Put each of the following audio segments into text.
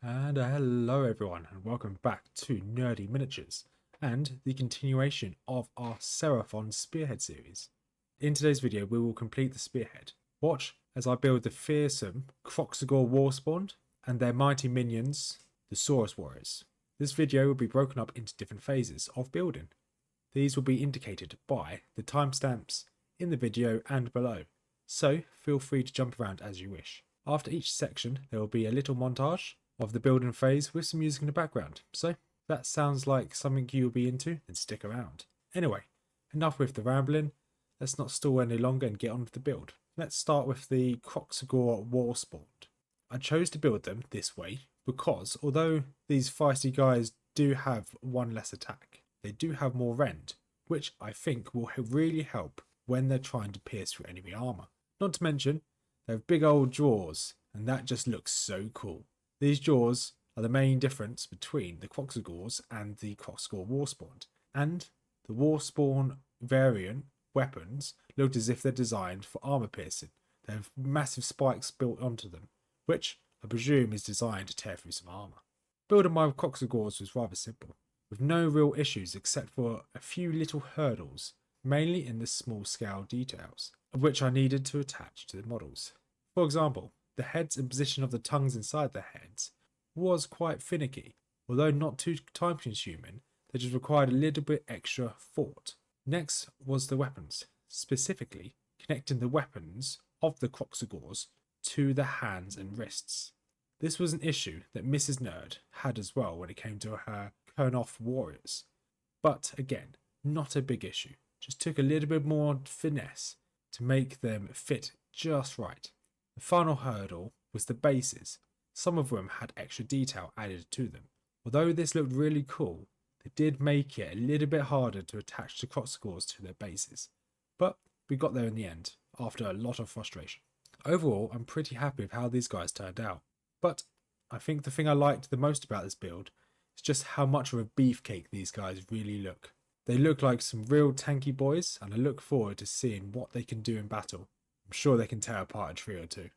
And hello everyone, and welcome back to Nerdy Miniatures, and the continuation of our Seraphon Spearhead series. In today's video we will complete the Spearhead. Watch as I build the fearsome Kroxigor Warspawned and their mighty minions, the Saurus Warriors. This video will be broken up into different phases of building. These will be indicated by the timestamps in the video and below, so feel free to jump around as you wish. After each section there will be a little montage of the building phase with some music in the background, so if that sounds like something you'll be into, then stick around. Anyway, enough with the rambling, let's not stall any longer and get on with the build. Let's start with the Kroxigor Warspawned. I chose to build them this way because although these feisty guys do have one less attack, they do have more rend, which I think will really help when they're trying to pierce through enemy armour. Not to mention, they have big old jaws, and that just looks so cool. These jaws are the main difference between the Kroxigors and the Kroxigor Warspawned, and the Warspawn variant weapons look as if they're designed for armour piercing. They have massive spikes built onto them, which I presume is designed to tear through some armour. Building my Kroxigors was rather simple, with no real issues except for a few little hurdles, mainly in the small scale details, of which I needed to attach to the models. For example, the heads and position of the tongues inside the heads was quite finicky. Although not too time consuming, they just required a little bit extra thought. Next was the weapons, specifically connecting the weapons of the Kroxigors to the hands and wrists. This was an issue that Mrs. Nerd had as well when it came to her Kurnoth Warriors. But again, not a big issue, just took a little bit more finesse to make them fit just right. The final hurdle was the bases. Some of them had extra detail added to them. Although this looked really cool, they did make it a little bit harder to attach the Kroxigors to their bases. But we got there in the end, after a lot of frustration. Overall, I'm pretty happy with how these guys turned out. But I think the thing I liked the most about this build is just how much of a beefcake these guys really look. They look like some real tanky boys, and I look forward to seeing what they can do in battle. I'm sure they can tear apart a tree or two.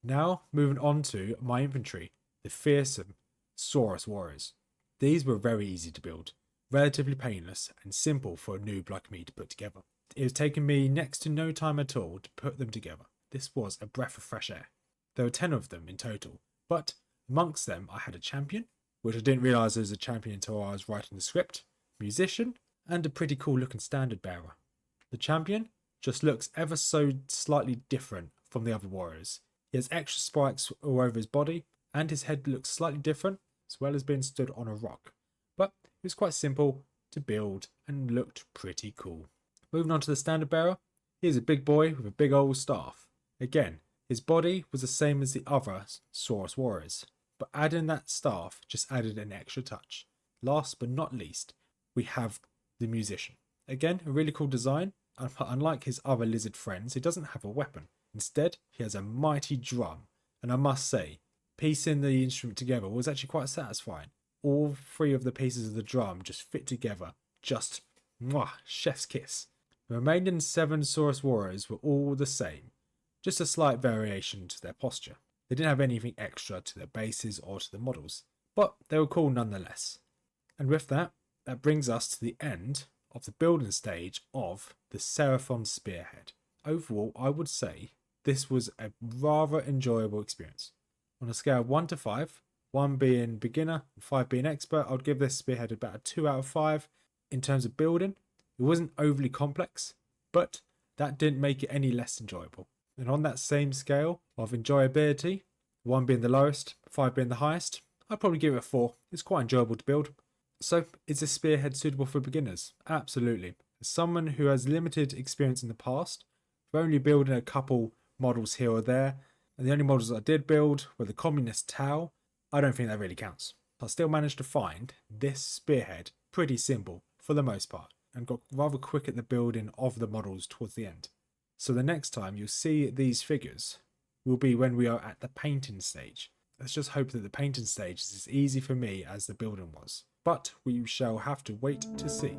Now moving on to my infantry, the fearsome Saurus Warriors. These were very easy to build, relatively painless and simple for a noob like me to put together. It was taking me next to no time at all to put them together. This was a breath of fresh air. There were 10 of them in total, but amongst them I had a champion, which I didn't realise there was a champion until I was writing the script, musician, and a pretty cool looking standard bearer. The champion just looks ever so slightly different from the other warriors. He has extra spikes all over his body, and his head looks slightly different, as well as being stood on a rock. But it was quite simple to build and looked pretty cool. Moving on to the standard bearer, he is a big boy with a big old staff. Again, his body was the same as the other Saurus Warriors, but adding that staff just added an extra touch. Last but not least, we have the musician. Again, a really cool design. Unlike his other lizard friends, he doesn't have a weapon. Instead, he has a mighty drum, and I must say, piecing the instrument together was actually quite satisfying. All 3 of the pieces of the drum just fit together, just mwah, chef's kiss. The remaining 7 Saurus Warriors were all the same, just a slight variation to their posture. They didn't have anything extra to their bases or to the models, but they were cool nonetheless. And with that, that brings us to the end of the building stage of the Seraphon Spearhead. Overall, I would say this was a rather enjoyable experience. On a scale of 1 to 5, 1 being beginner, 5 being expert, I would give this Spearhead about a 2 out of 5. In terms of building, it wasn't overly complex, but that didn't make it any less enjoyable. And on that same scale of enjoyability, 1 being the lowest, 5 being the highest, I'd probably give it a 4. It's quite enjoyable to build. So, is this Spearhead suitable for beginners? Absolutely. As someone who has limited experience in the past, for only building a couple models here or there, and the only models I did build were the Communist Tau, I don't think that really counts. I still managed to find this Spearhead pretty simple for the most part, and got rather quick at the building of the models towards the end. So the next time you'll see these figures will be when we are at the painting stage. Let's just hope that the painting stage is as easy for me as the building was. But we shall have to wait to see.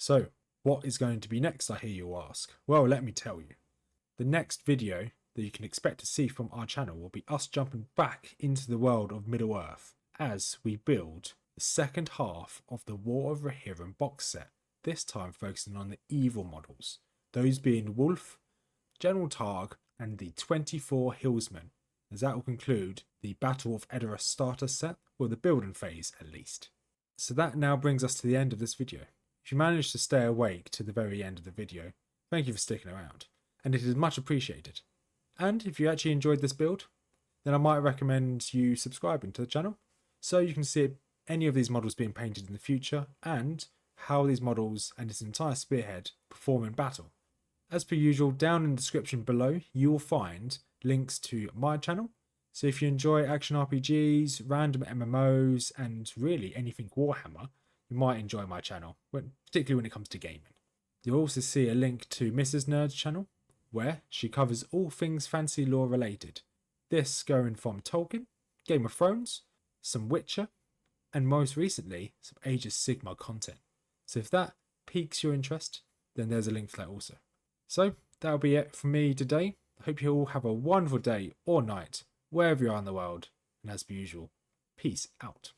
So, what is going to be next, I hear you ask? Well, let me tell you. The next video that you can expect to see from our channel will be us jumping back into the world of Middle-earth as we build the second half of the War of Rohirrim box set, this time focusing on the evil models, those being Wolf, General Targ, and the 24 Hillsmen, as that will conclude the Battle of Edoras starter set, or the building phase at least. So that now brings us to the end of this video. If you managed to stay awake to the very end of the video, thank you for sticking around, and it is much appreciated. And if you actually enjoyed this build, then I might recommend you subscribing to the channel, so you can see any of these models being painted in the future, and how these models and this entire spearhead perform in battle. As per usual, down in the description below, you will find links to my channel. So if you enjoy action RPGs, random MMOs, and really anything Warhammer, you might enjoy my channel, particularly when it comes to gaming. You'll also see a link to Mrs. Nerd's channel, where she covers all things fantasy lore related. This going from Tolkien, Game of Thrones, some Witcher, and most recently, some Age of Sigmar content. So if that piques your interest, then there's a link for that also. So that'll be it from me today. I hope you all have a wonderful day or night, wherever you are in the world. And as per usual, peace out.